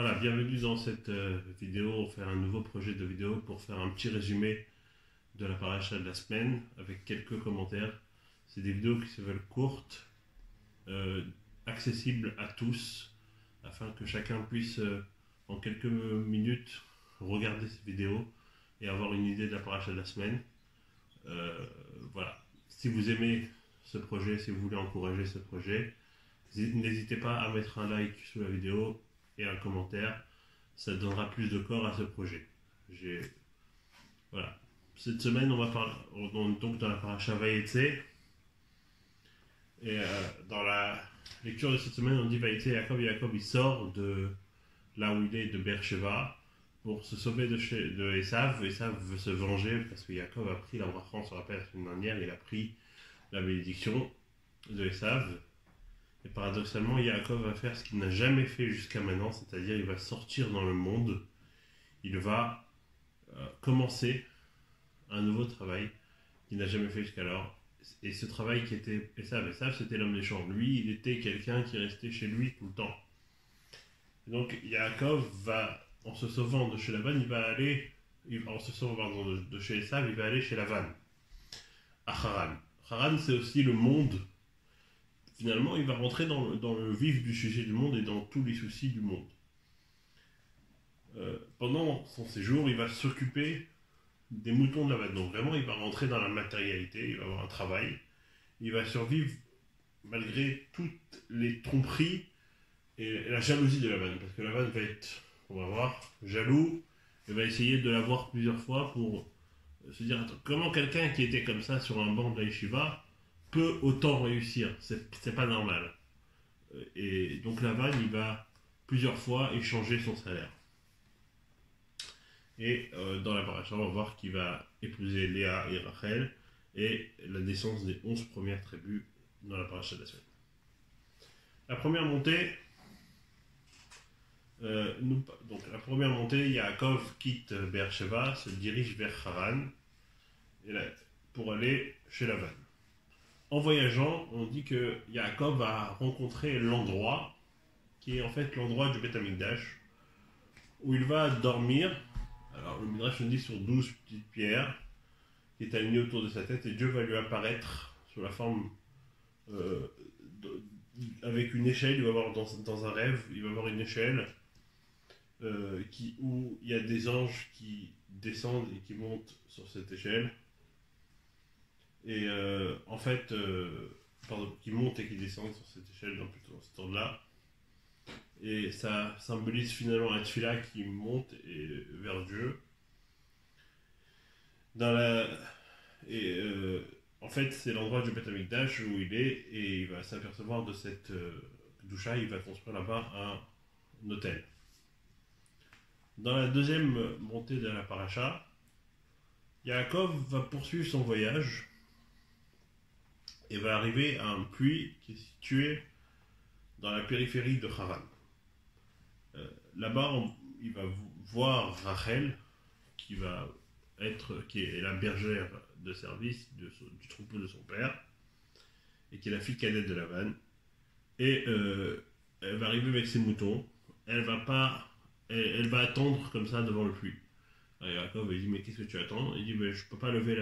Voilà, bienvenue dans cette vidéo. On fait un nouveau projet de vidéo pour faire un petit résumé de la paracha de la semaine avec quelques commentaires. C'est des vidéos qui se veulent courtes, euh, accessibles à tous, afin que chacun puisse en quelques minutes regarder ces vidéos et avoir une idée de la paracha de la semaine. Voilà. Si vous aimez ce projet, si vous voulez encourager ce projet, n'hésitez pas à mettre un like sous la vidéo et un commentaire. Ça donnera plus de corps à ce projet. Voilà. Cette semaine, on va parler donc dans la paracha Vayetse. Et dans la lecture de cette semaine, on dit Vayetse Yaakov. Yaakov, il sort de là où il est, de Beersheba, pour se sauver de Esav. Esav veut se venger parce que Yaakov a pris la bracha, on se rappelle la semaine dernière, il a pris la bénédiction de Esav. Et paradoxalement, Yaakov va faire ce qu'il n'a jamais fait jusqu'à maintenant, c'est-à-dire il va sortir dans le monde, il va commencer un nouveau travail qu'il n'a jamais fait jusqu'alors. Et ce travail qui était Esav, c'était l'homme des champs. Lui, il était quelqu'un qui restait chez lui tout le temps. Et donc Yaakov va, en se sauvant de chez Lavan, en se sauvant de chez Esav, il va aller chez Lavan, à Haran. Haran, c'est aussi le monde. Finalement, il va rentrer dans le vif du sujet du monde et dans tous les soucis du monde. Pendant son séjour, il va s'occuper des moutons de Lavan. Donc vraiment, il va rentrer dans la matérialité, il va avoir un travail. Il va survivre malgré toutes les tromperies et la jalousie de Lavan. Parce que Lavan va être, on va voir, jaloux et va essayer de l'avoir plusieurs fois pour se dire, attends, comment quelqu'un qui était comme ça sur un banc de la yeshiva peut autant réussir, c'est pas normal. Et donc Lavan, il va plusieurs fois échanger son salaire. Et dans la paracha, on va voir qu'il va épouser Léa et Rachel, et la naissance des 11 premières tribus dans la paracha de la semaine. La première montée, Yaakov quitte Beersheba, se dirige vers Haran, pour aller chez Lavan. En voyageant, on dit que Yaakov va rencontrer l'endroit qui est en fait l'endroit du Beth Amikdash où il va dormir. Alors le Midrash nous dit sur 12 petites pierres qui est alignées autour de sa tête, et Dieu va lui apparaître sous la forme avec une échelle. Il va voir dans un rêve, il va voir une échelle où il y a des anges qui descendent et qui montent sur cette échelle. Et en fait, qui montent et qui descendent sur cette échelle, plutôt dans cet ordre-là. Et ça symbolise finalement un tefila qui monte vers Dieu. En fait, c'est l'endroit du Beth Amikdash où il est, et il va s'apercevoir de cette doucha. Il va construire là-bas un hôtel. Dans la deuxième montée de la paracha, Yaakov va poursuivre son voyage et va arriver à un puits qui est situé dans la périphérie de Haran. Là-bas, il va voir Rachel, qui est la bergère de service du troupeau de son père, et qui est la fille cadette de Lavan. Et elle va arriver avec ses moutons. Elle va attendre comme ça devant le puits. Alors Yaakov lui dit, mais qu'est-ce que tu attends? Il dit, mais je peux pas lever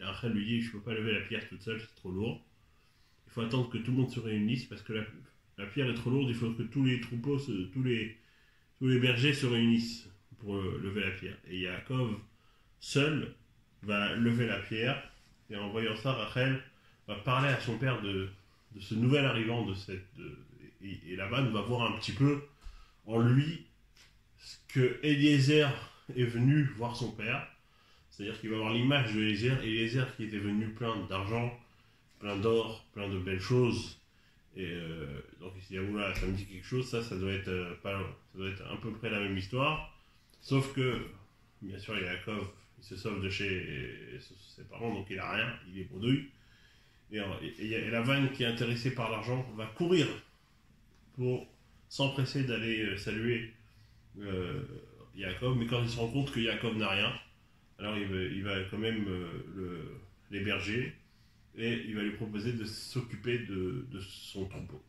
Rachel lui dit, je peux pas lever la pierre toute seule, c'est trop lourd. Il faut attendre que tout le monde se réunisse, parce que la pierre est trop lourde. Il faut que tous les troupeaux, tous les bergers se réunissent pour lever la pierre. Et Yaakov seul va lever la pierre, et en voyant ça, Rachel va parler à son père de ce nouvel arrivant et Laban va voir un petit peu en lui ce que Eliezer est venu voir son père. C'est-à-dire qu'il va avoir l'image de Eliezer qui était venu plein d'argent, plein d'or, plein de belles choses. Et donc il se dit, ah, oula, ça me dit quelque chose, ça doit être ça doit être à peu près la même histoire. Sauf que, bien sûr, Yaakov, il se sauve de chez ses parents, donc il a rien, il est bredouille. Et Lavan, qui est intéressé par l'argent, va courir pour s'empresser d'aller saluer Yaakov. Mais quand il se rend compte que Yaakov n'a rien, alors il va quand même l'héberger, et il va lui proposer de s'occuper de son troupeau.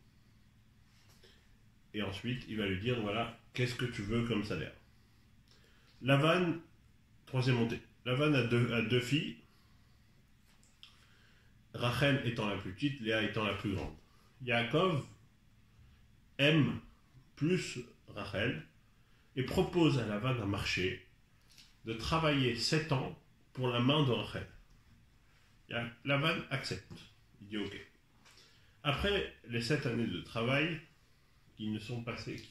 et ensuite il va lui dire voilà, qu'est-ce que tu veux comme salaire. Lavan, troisième montée. Lavan a deux filles, Rachel étant la plus petite, Léa étant la plus grande. Yaakov aime plus Rachel et propose à Lavan un marché de travailler 7 ans pour la main de Rachel. Lavan accepte. Il dit ok. Après les 7 années de travail qui ne sont passées,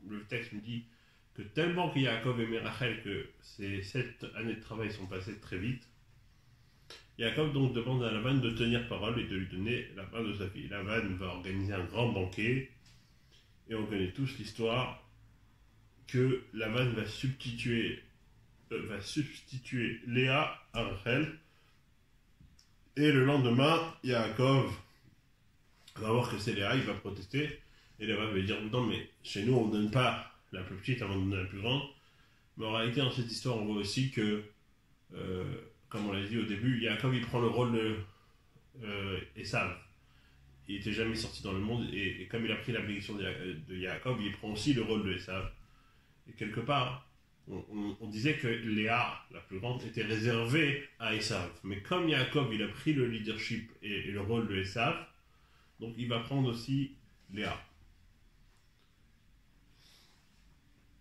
le texte me dit que tellement que Yaakov aimait Rachel que ces 7 années de travail sont passées très vite, Yaakov donc demande à Lavan de tenir parole et de lui donner la main de sa fille. Lavan va organiser un grand banquet et on connaît tous l'histoire que Lavan va substituer Léa à Rachel. Et le lendemain, Yaakov va voir que c'est Léa, il va protester. Et Lavan va dire non, mais chez nous, on ne donne pas la plus petite avant de donner la plus grande. Mais en réalité, dans cette histoire, on voit aussi que, comme on l'a dit au début, Yaakov il prend le rôle de Esav. Il n'était jamais sorti dans le monde, et comme il a pris la bénédiction de Yaakov, il prend aussi le rôle de Esav. Et quelque part, on disait que Léa, la plus grande, était réservée à Esav. Mais comme Yaakov, il a pris le leadership et le rôle de Esav, donc il va prendre aussi Léa.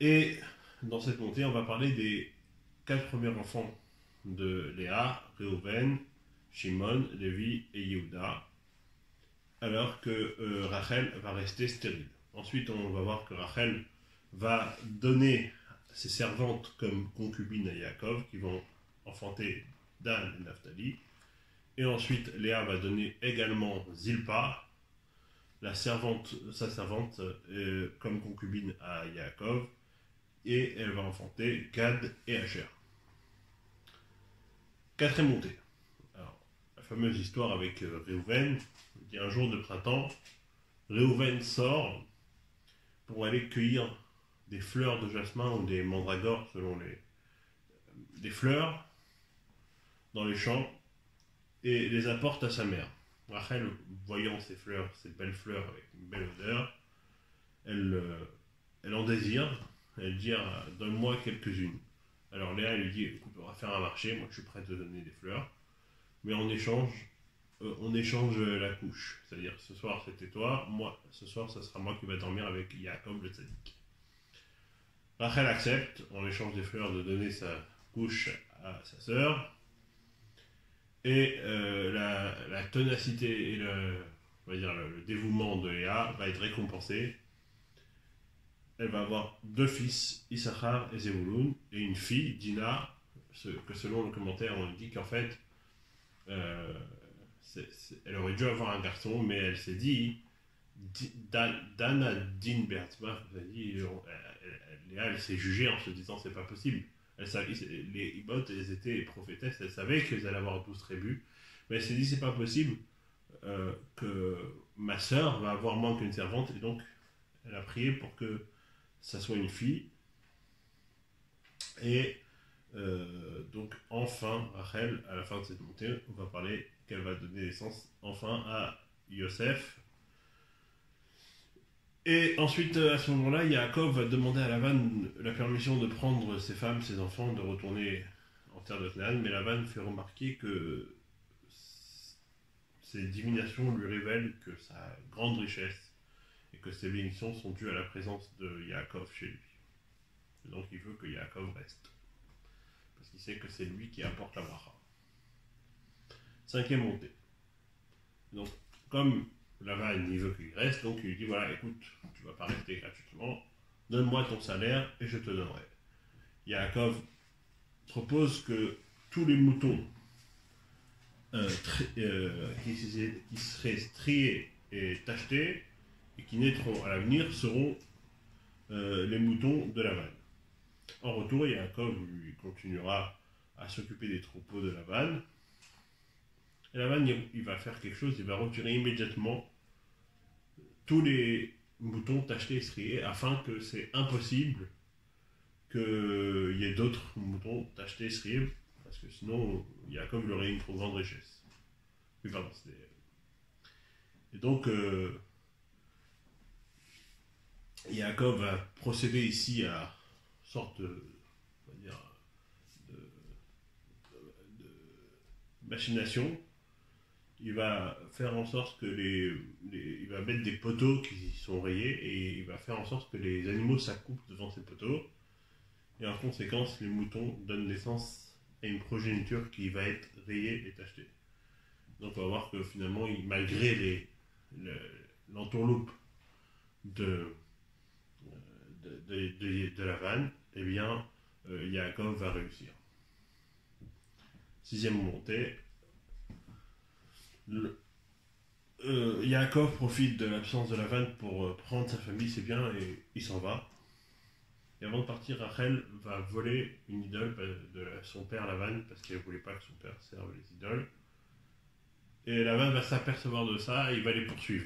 Et dans cette montée, on va parler des 4 premiers enfants de Léa, Réhouven, Shimon, Lévi et Yehuda, alors que Rachel va rester stérile. Ensuite, on va voir que Rachel va donner ses servantes comme concubines à Yaakov, qui vont enfanter Dan et Naphtali. Et ensuite, Léa va donner également Zilpa, sa servante, comme concubine à Yaakov, et elle va enfanter Gad et Asher. Quatrième montée. Alors, la fameuse histoire avec Réhouven. Il y a un jour de printemps, Réhouven sort pour aller cueillir des fleurs de jasmin ou des mandragores selon des fleurs dans les champs et les apporte à sa mère. Rachel, voyant ces fleurs, ces belles fleurs avec une belle odeur, elle en désire. Elle dit donne-moi quelques-unes. Alors Léa lui dit écoute, on va faire un marché, moi je suis prêt à te donner des fleurs, mais en échange on échange la couche. C'est-à-dire ce soir c'était toi, moi ce soir ça sera moi qui va dormir avec Yaakov le tzaddik. Rachel accepte, en échange des fleurs, de donner sa couche à sa sœur. Et la ténacité et le dévouement de Léa va être récompensé. Elle va avoir 2 fils, Issachar et Zebulun, et une fille, Dina, que selon le commentaire on dit qu'en fait elle aurait dû avoir un garçon, mais elle s'est dit Dana Din Beatzma, Léa, elle s'est jugée en se disant c'est pas possible. Elle savait, les Ibot, elles étaient prophétesses, elles savaient qu'elles allaient avoir 12 tribus, mais elle s'est dit c'est pas possible que ma sœur va avoir moins qu'une servante, et donc elle a prié pour que ça soit une fille. Et donc enfin Rachel, à la fin de cette montée, on va parler qu'elle va donner naissance enfin à Yosef. Et ensuite, à ce moment-là, Yaakov va demander à Lavan la permission de prendre ses femmes, ses enfants, de retourner en terre de Canaan, mais Lavan fait remarquer que ses divinations lui révèlent que sa grande richesse et que ses bénédictions sont dues à la présence de Yaakov chez lui. Et donc il veut que Yaakov reste, parce qu'il sait que c'est lui qui apporte la bracha. 5e montée. Donc, comme Lavan il veut qu'il reste, donc il lui dit voilà, écoute, tu vas pas rester gratuitement, donne-moi ton salaire et je te donnerai. Yaakov propose que tous les moutons qui seraient striés et tachetés et qui naîtront à l'avenir seront les moutons de Lavan. En retour, Yaakov lui continuera à s'occuper des troupeaux de Lavan. Et Lavan, il va faire quelque chose, il va retirer immédiatement tous les moutons tachetés et striés, afin que c'est impossible qu'il y ait d'autres moutons tachetés et striés, parce que sinon, Yaakov il aurait une trop grande richesse. Oui, pardon, et donc, Yaakov va procéder ici à une sorte on va dire, de, de machination. Il va faire en sorte que il va mettre des poteaux qui sont rayés et il va faire en sorte que les animaux s'accoupent devant ces poteaux. Et en conséquence, les moutons donnent naissance à une progéniture qui va être rayée et tachetée. Donc on va voir que finalement, malgré l'entourloupe de, de la vanne, eh bien, Yaakov va réussir. Sixième montée. Yaakov profite de l'absence de la vanne pour prendre sa famille, ses biens, et il s'en va. Et avant de partir, Rachel va voler une idole de son père Lavan, parce qu'elle ne voulait pas que son père serve les idoles. Et Lavan va s'apercevoir de ça et il va les poursuivre.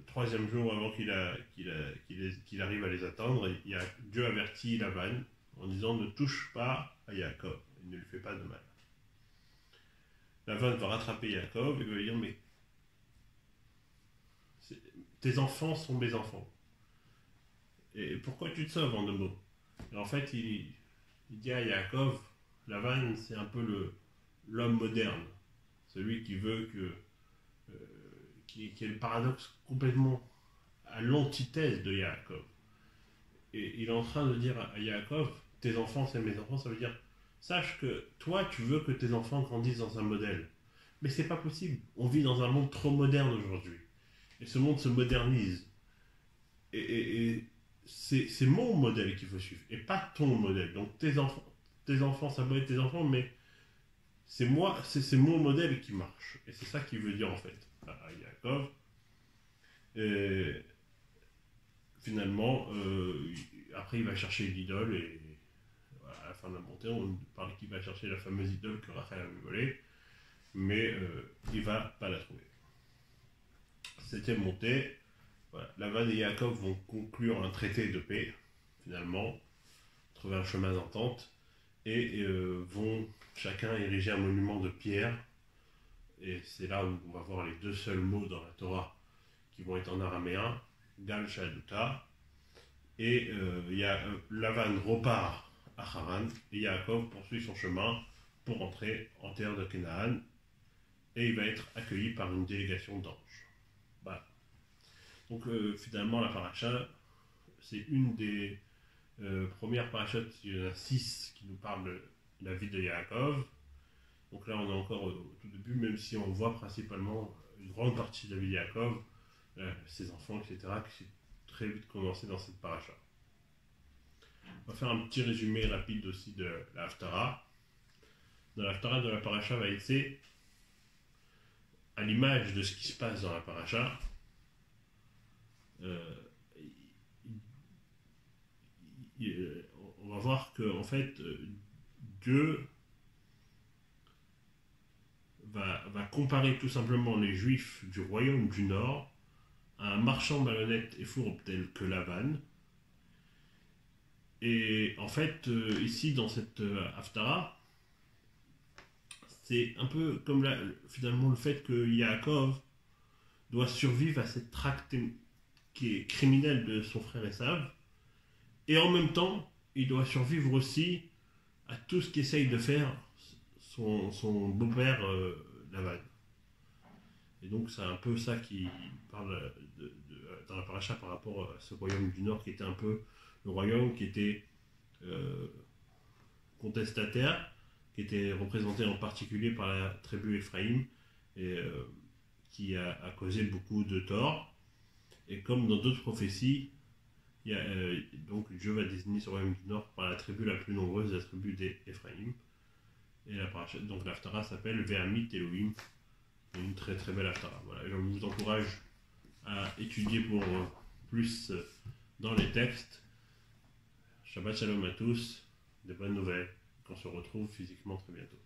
Troisième jour avant qu'il arrive à les attendre, Dieu avertit Lavan en disant ne touche pas à Yaakov, il ne lui fait pas de mal. Lavan va rattraper Yaakov et va lui dire mais tes enfants sont mes enfants. Et pourquoi tu te sauves en deux mots? Et en fait, il dit à Yaakov, Lavan, c'est un peu l'homme moderne, celui qui veut qui est le paradoxe complètement à l'antithèse de Yaakov. Et il est en train de dire à Yaakov, tes enfants, c'est mes enfants, ça veut dire, sache que toi, tu veux que tes enfants grandissent dans un modèle. Mais c'est pas possible. On vit dans un monde trop moderne aujourd'hui. Et ce monde se modernise. Et c'est mon modèle qu'il faut suivre, et pas ton modèle. Donc tes enfants, ça peut être tes enfants, mais c'est moi, c'est mon modèle qui marche. Et c'est ça qu'il veut dire en fait à Yaakov. Et finalement, après il va chercher l'idole, et voilà, à la fin de la montée, on parle qu'il va chercher la fameuse idole que Rachel avait volée, mais il va pas la trouver. Septième montée. Voilà. Lavan et Yaakov vont conclure un traité de paix, finalement, trouver un chemin d'entente, et vont chacun ériger un monument de pierre. Et c'est là où on va voir les deux seuls mots dans la Torah qui vont être en araméen, Gal Shaduta. Et Lavan repart à Haran, et Yaakov poursuit son chemin pour entrer en terre de Canaan, et il va être accueilli par une délégation d'anges. Voilà. Donc finalement, la paracha, c'est une des premières parachutes, il y en a 6 qui nous parlent de la vie de Yaakov. Donc là, on est encore au tout début, même si on voit principalement une grande partie de la vie de Yaakov, ses enfants, etc., qui s'est très vite commencé dans cette paracha. On va faire un petit résumé rapide aussi de la Haftara. Dans la Haftara de la paracha Vaïtsé, à l'image de ce qui se passe dans la paracha, on va voir que en fait Dieu va comparer tout simplement les Juifs du royaume du Nord à un marchand malhonnête et fourbe tel que Lavan. Et en fait, ici dans cette Haftara, c'est un peu comme finalement le fait que Yaakov doit survivre à cette traque qui est criminelle de son frère Esav, et en même temps, il doit survivre aussi à tout ce qu'essaye de faire son beau-père Lavan. Et donc c'est un peu ça qui parle dans la paracha par rapport à ce royaume du Nord qui était un peu le royaume qui était contestataire, qui était représenté en particulier par la tribu Ephraïm, et qui a causé beaucoup de tort. Et comme dans d'autres prophéties, donc Dieu va désigner ce royaume du Nord par la tribu la plus nombreuse, la tribu d'Ephraïm. Et donc l'Haftara s'appelle Ve'amit Elohim, une très très belle Haftara. Voilà, je vous encourage à étudier pour plus dans les textes. Shabbat Shalom à tous, de bonnes nouvelles, qu'on se retrouve physiquement très bientôt.